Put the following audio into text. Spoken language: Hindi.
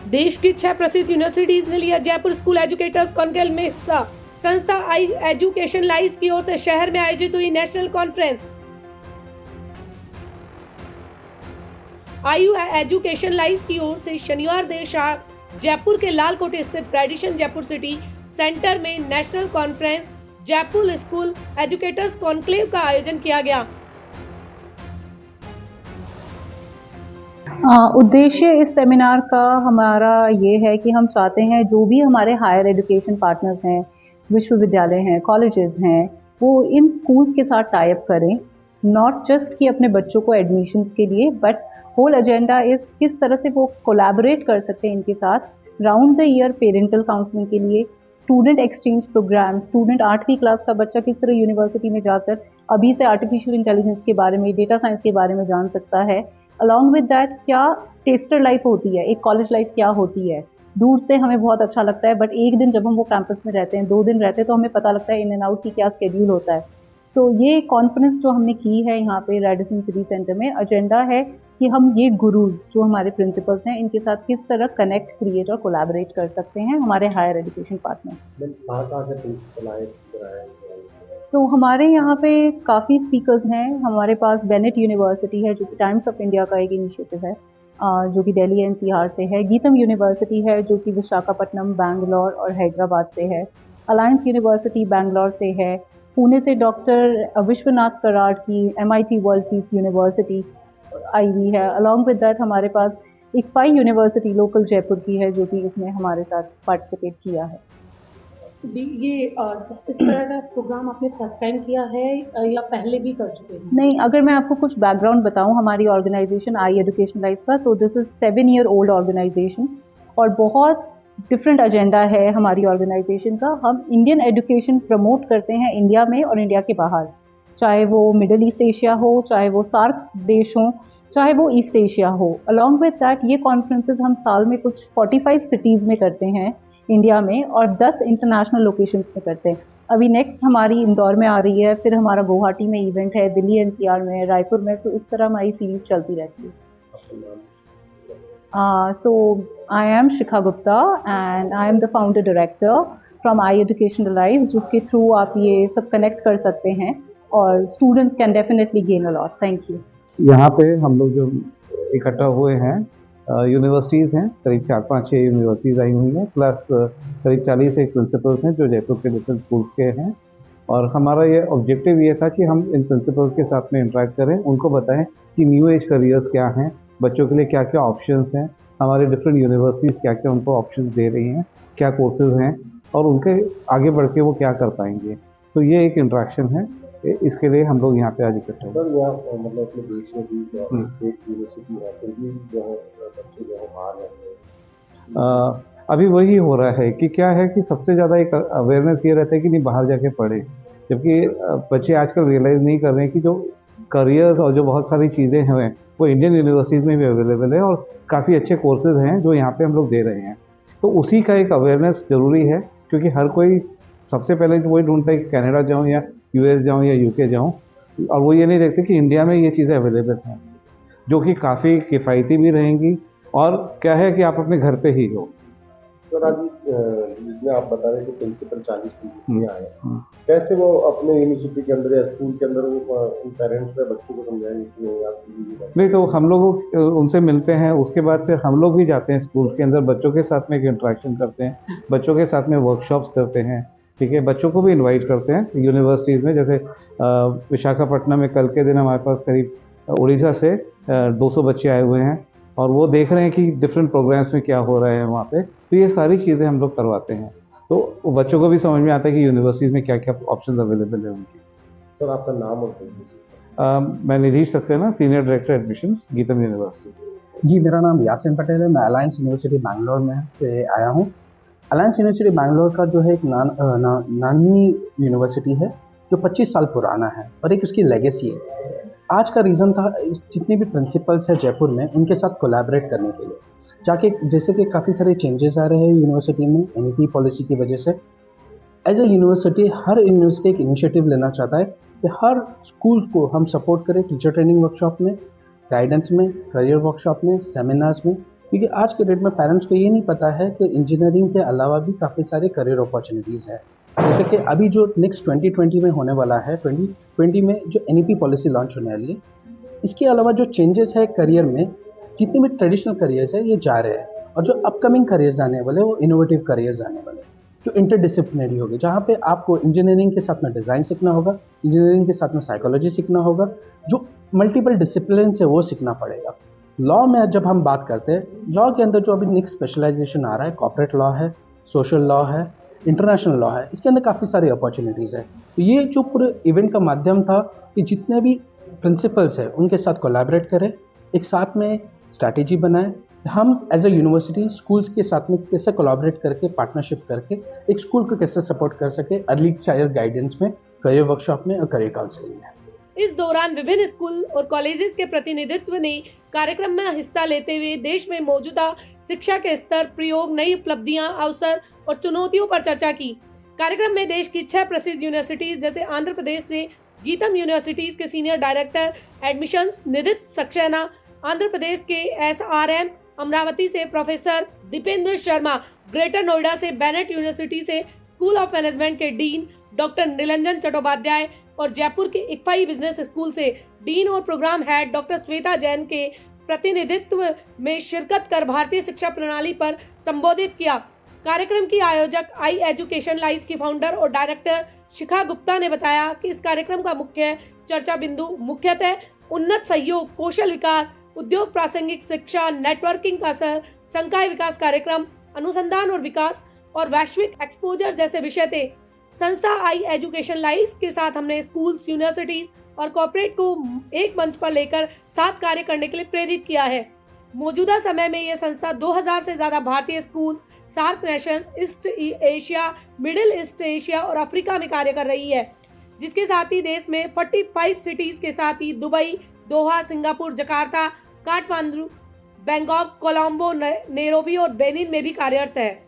देश की 6 प्रसिद्ध यूनिवर्सिटीज ने लिया जयपुर स्कूल एजुकेटर्स कॉन्क्लेव में हिस्सा। संस्था आई एजुकेशन लाइफ की ओर से शहर में आयोजित हुई नेशनल कॉन्फ्रेंस आयु एजुकेशन लाइफ की ओर से शनिवार देर शाम जयपुर के लालकोट स्थित ट्रेडिशन जयपुर सिटी सेंटर में national conference Jaipur school educators conclave का आयोजन किया गया। उद्देश्य इस सेमिनार का हमारा ये है कि हम चाहते हैं जो भी हमारे हायर एजुकेशन पार्टनर्स हैं, विश्वविद्यालय हैं, कॉलेजेस हैं, वो इन स्कूल्स के साथ टाई अप करें, नॉट जस्ट कि अपने बच्चों को एडमिशन्स के लिए, बट होल एजेंडा इस किस तरह से वो कोलैबोरेट कर सकते हैं इनके साथ round the year parental counselling के लिए, स्टूडेंट एक्सचेंज प्रोग्राम, स्टूडेंट 8वीं क्लास का बच्चा किस तरह यूनिवर्सिटी में जाकर अभी से आर्टिफिशियल इंटेलिजेंस के बारे में, डेटा साइंस के बारे में जान सकता है। अलॉन्ग विद दैट क्या टेस्टर लाइफ होती है, एक कॉलेज लाइफ क्या होती है। दूर से हमें बहुत अच्छा लगता है, बट एक दिन जब हम वो कैंपस में रहते हैं, 2 दिन रहते हैं, तो हमें पता लगता है इन एंड आउट की क्या शेड्यूल होता है। तो ये कॉन्फ्रेंस जो हमने की है यहाँ पे रेडिसन सिटी सेंटर में, एजेंडा है कि हम ये गुरुज जो हमारे प्रिंसिपल्स हैं इनके साथ किस तरह कनेक्ट, क्रिएट और कोलैबोरेट कर सकते हैं हमारे हायर एजुकेशन पार्टनर। कहाँ से प्रिंसिपल आए? तो हमारे यहाँ पे काफ़ी स्पीकर्स हैं। हमारे पास बेनेट यूनिवर्सिटी है जो कि टाइम्स ऑफ इंडिया का एक इनिशिएटिव है, जो कि दिल्ली एनसीआर से है। गीतम यूनिवर्सिटी है जो कि विशाखापट्टनम, बैंगलोर और हैदराबाद से है। अलायंस यूनिवर्सिटी बैंगलोर से है। पुणे से डॉक्टर विश्वनाथ कराड की MIT world peace university I हुई है। अलॉन्ग विद दैट हमारे पास एक पाई यूनिवर्सिटी लोकल जयपुर की है जो कि इसमें हमारे साथ पार्टिसिपेट किया है। ये इस तरह का प्रोग्राम आपने फर्स्ट टाइम किया है या पहले भी कर चुके हैं? नहीं, अगर मैं आपको कुछ बैकग्राउंड बताऊं हमारी ऑर्गेनाइजेशन आई एजुकेशन लाइफ का, तो this is 7 year old organisation और बहुत डिफरेंट एजेंडा है हमारी ऑर्गेनाइजेशन का। हम इंडियन एजुकेशन प्रमोट करते हैं इंडिया में और इंडिया के बाहर, चाहे वो मिडिल ईस्ट एशिया हो, चाहे वो सार्क देश हों, चाहे वो ईस्ट एशिया हो। अलॉन्ग विद दैट ये कॉन्फ्रेंसेज हम साल में कुछ 45 सिटीज़ में करते हैं इंडिया में और 10 इंटरनेशनल लोकेशंस में करते हैं। अभी नेक्स्ट हमारी इंदौर में आ रही है, फिर हमारा गुवाहाटी में इवेंट है, दिल्ली NCR में, रायपुर में। सो इस तरह हमारी सीरीज चलती रहती है। So I am Shikha Gupta and I am the founder director from I education life, जिसके थ्रू आप ये सब कनेक्ट कर सकते हैं और students can definitely gain a lot. Thank you. यहाँ पे हम लोग जो इकट्ठा हुए हैं, यूनिवर्सिटीज़ हैं, करीब 4-5-6 यूनिवर्सिटीज़ आई हुई हैं, प्लस करीब 40 एक प्रिंसिपल्स हैं जो जयपुर के डिफरेंट स्कूल्स के हैं। और हमारा ये ऑब्जेक्टिव ये था कि हम इन प्रिंसिपल्स के साथ में इंटरेक्ट करें, उनको बताएं कि न्यू एज करियर्स क्या हैं, बच्चों के लिए क्या क्या ऑप्शंस हैं, हमारे डिफरेंट यूनिवर्सिटीज़ क्या क्या उनको ऑप्शंस दे रही हैं, क्या कोर्सेज हैं और उनके आगे बढ़ के वो क्या कर पाएंगे। तो ये एक इंट्रैक्शन है, इसके लिए हम लोग यहाँ पे आज इकट्ठे सर यहाँ मतलब अपने देश में भी जो यूनिवर्सिटी है फिर भी जो है बच्चे जो है बाहर रहते हैं। अभी वही हो रहा है कि क्या है कि सबसे ज़्यादा एक अवेयरनेस ये रहता है कि नहीं बाहर जाके पढ़े, जबकि बच्चे आजकल रियलाइज़ नहीं कर रहे हैं कि जो करियर्स और जो बहुत सारी चीज़ें हैं वो इंडियन यूनिवर्सिटीज़ में भी अवेलेबल है और काफ़ी अच्छे कोर्सेज हैं जो यहाँ पे हम लोग दे रहे हैं। तो उसी का एक अवेयरनेस ज़रूरी है, क्योंकि हर कोई सबसे पहले तो वही ढूंढता है कि कनाडा जाऊँ या US जाऊँ या UK जाऊँ, और वो ये नहीं देखते कि इंडिया में ये चीज़ें अवेलेबल हैं जो कि काफ़ी किफ़ायती भी रहेंगी और क्या है कि आप अपने घर पे ही हो। सर आज जिसमें आप बता रहे थे प्रिंसिपल 40 प्रिंसिपल आए, कैसे वो अपने यूनिवर्सिटी के अंदर या स्कूल के अंदर वो उन पेरेंट्स या बच्चों को समझाएंगे? नहीं, तो हम लोग उनसे मिलते हैं, उसके बाद फिर हम लोग भी जाते हैं स्कूल्स के अंदर, बच्चों के साथ में एक इंट्रैक्शन करते हैं, बच्चों के साथ में वर्कशॉप्स करते हैं, ठीक है। बच्चों को भी इनवाइट करते हैं यूनिवर्सिटीज़ में, जैसे विशाखापट्टनम में कल के दिन हमारे पास करीब उड़ीसा से 200 बच्चे आए हुए हैं और वो देख रहे हैं कि डिफरेंट प्रोग्राम्स में क्या हो रहा है वहाँ पे। तो ये सारी चीज़ें हम लोग करवाते हैं, तो बच्चों को भी समझ में आता है कि यूनिवर्सिटीज़ में क्या क्या ऑप्शंस अवेलेबल है उनकी। सर आपका नाम और मैं Nidhish Saxena, senior director admissions, GITAM university. जी, मेरा नाम यासिन पटेल है। मैं अलायंस यूनिवर्सिटी बैंगलोर में से आया हूँ। अलायंस यूनिवर्सिटी बैंगलोर का जो है एक नानी यूनिवर्सिटी है जो 25 साल पुराना है और एक उसकी लेगेसी है। आज का रीज़न था जितने भी प्रिंसिपल्स हैं जयपुर में उनके साथ कोलैबोरेट करने के लिए, जाके जैसे कि काफ़ी सारे चेंजेस आ रहे हैं यूनिवर्सिटी में NEP पॉलिसी की वजह से। एज ए यूनिवर्सिटी हर यूनिवर्सिटी एक इनिशिएटिव लेना चाहता है कि हर स्कूल को हम सपोर्ट करें टीचर ट्रेनिंग वर्कशॉप में, गाइडेंस में, करियर वर्कशॉप में, सेमिनार्स में, क्योंकि आज के डेट में पेरेंट्स को ये नहीं पता है कि इंजीनियरिंग के अलावा भी काफ़ी सारे करियर अपॉर्चुनिटीज़ है। जैसे कि अभी जो नेक्स्ट 2020 में होने वाला है, 2020 में जो NEP पॉलिसी लॉन्च होने वाली है, इसके अलावा जो चेंजेस है करियर में, जितने भी ट्रेडिशनल करियर्स है ये जा रहे हैं, और जो अपकमिंग करियर्स आने वाले वो इनोवेटिव करियर्स आने वाले हैं, जो इंटरडिसिप्लिनरी होगी, जहाँ पे आपको इंजीनियरिंग के साथ में डिज़ाइन सीखना होगा, इंजीनियरिंग के साथ में साइकोलॉजी सीखना होगा, जो मल्टीपल डिसिप्लिन है वो सीखना पड़ेगा। लॉ में जब हम बात करते हैं, लॉ के अंदर जो अभी नेक्स्ट स्पेशलाइजेशन आ रहा है, कॉर्पोरेट लॉ है, सोशल लॉ है, इंटरनेशनल लॉ है, इसके अंदर काफ़ी सारी अपॉर्चुनिटीज़ है। तो ये जो पूरे इवेंट का माध्यम था कि जितने भी प्रिंसिपल्स हैं उनके साथ कोलैबोरेट करें, एक साथ में स्ट्रैटेजी बनाएं, हम एज ए यूनिवर्सिटी स्कूल्स के साथ में कैसे कोलैबोरेट करके, पार्टनरशिप करके एक स्कूल को कैसे सपोर्ट कर सके अर्ली चाइल्ड गाइडेंस में, करियर वर्कशॉप में और करियर काउंसलिंग में। इस दौरान विभिन्न स्कूल और कॉलेजेस के प्रतिनिधित्व ने कार्यक्रम में हिस्सा लेते हुए देश में मौजूदा शिक्षा के स्तर, प्रयोग, नई उपलब्धियां, अवसर और चुनौतियों पर चर्चा की। कार्यक्रम में देश की 6 प्रसिद्ध यूनिवर्सिटीज जैसे आंध्र प्रदेश से गीतम यूनिवर्सिटीज के senior director admissions Nidhit Saxena, Andhra Pradesh के SRM, अमरावती से प्रोफेसर दीपेंद्र शर्मा, ग्रेटर नोएडा से बेनेट यूनिवर्सिटी से स्कूल ऑफ मैनेजमेंट के डीन डॉक्टर निरंजन चट्टोपाध्याय और जयपुर के इक्फाई बिजनेस स्कूल से डीन और programme head doctor Shweta Jain के प्रतिनिधित्व में शिरकत कर भारतीय शिक्षा प्रणाली पर संबोधित किया। कार्यक्रम की आयोजक आई एजुकेशन लाइज की फाउंडर और डायरेक्टर शिखा गुप्ता ने बताया कि इस कार्यक्रम का मुख्य चर्चा बिंदु मुख्यतः उन्नत सहयोग, कौशल विकास, उद्योग प्रासंगिक शिक्षा, नेटवर्किंग का असर, संकाय विकास कार्यक्रम, अनुसंधान और विकास और वैश्विक एक्सपोजर जैसे विषय थे। संस्था आई एजुकेशन लाइफ के साथ हमने स्कूल्स, यूनिवर्सिटीज और कॉर्पोरेट को एक मंच पर लेकर साथ कार्य करने के लिए प्रेरित किया है। मौजूदा समय में यह संस्था 2000 से ज्यादा भारतीय school, SAARC nation, East Asia, Middle East Asia और अफ्रीका में कार्य कर रही है, जिसके साथ ही देश में 45 सिटीज के साथ ही Dubai, Doha, Singapore, Jakarta, Kathmandu, Bangkok, Colombo, Nairobi और बेनिन में भी कार्यरत है।